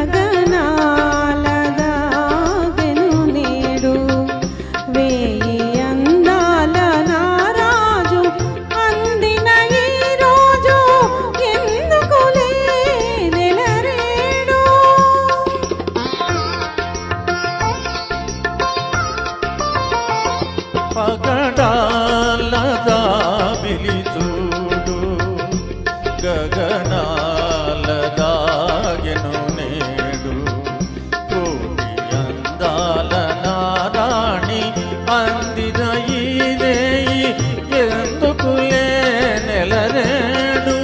గగనాల దాగెను నేడు వేయి అందాల నారాజు అందిన ఈ రోజు ఎందుకులే నెలరేడు పగడాల దాబిలి చూడు గగనాల దాగెను నేడు కోటి అందాల నారాణి అందిన ఈ రేయి ఎందుకులే నెలరేడు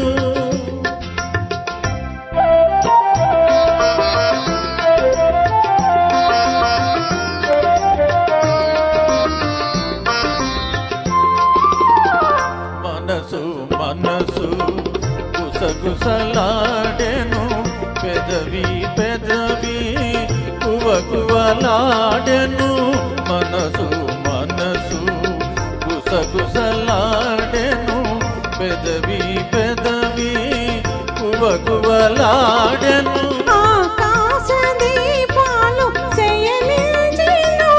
మనసు మనసు గుసగుసలాడెను పెదవి పెదవి కువకువలాడెను మనసు మనసు గుసగుసలాడెను పెదవి పెదవి కువకువలాడెను ఆకాశ దీపాలు శయనించెను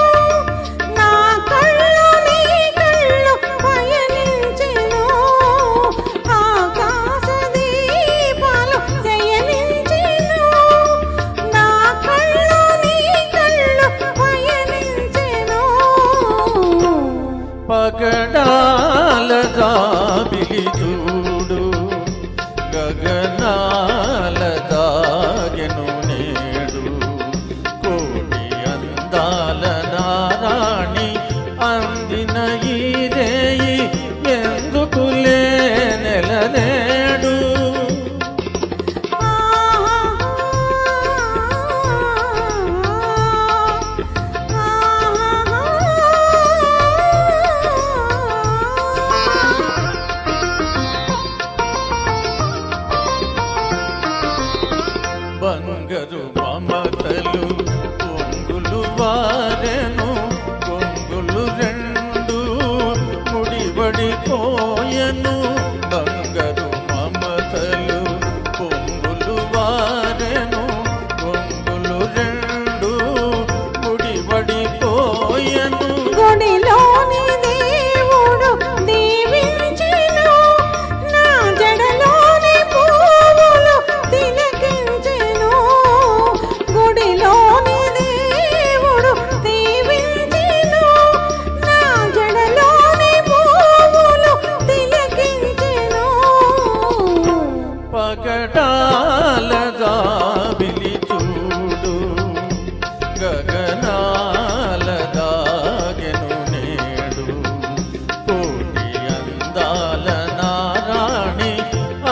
నా కళ్ళు నీ కళ్ళు పయనించెను ఆకాశ దీపాలు శయనించెను నా కళ్ళు నీ కళ్ళు పయనించెను పగడాల దాబిలి చూడు గగనాల దాగెను నేడు కోటి అందాల నారాణి అందిన ఈ రేయి ఎందుకులే నెలనేడు బంగరు మమతలు పొంగులు వారెను పొంగులు రెండు ముడివడిపోయెను బంగరు మమతలు పొంగులు వారెను పొంగులు రెండు ముడివడిపోయెను గుడిలోని దేవుడు దీవించెను నా జడలోని పువ్వులు తిలకించెను గుడిలోని దేవుడు దీవించెను నా జడలోని పువ్వులు తిలకించెను పగడాల దాబిలి చూడు గగనాల దాగెను నేడు కోటి అందాల నారాణి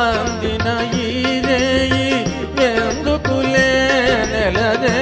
అందిన ఈ రేయి ఎందుకులే నెలరే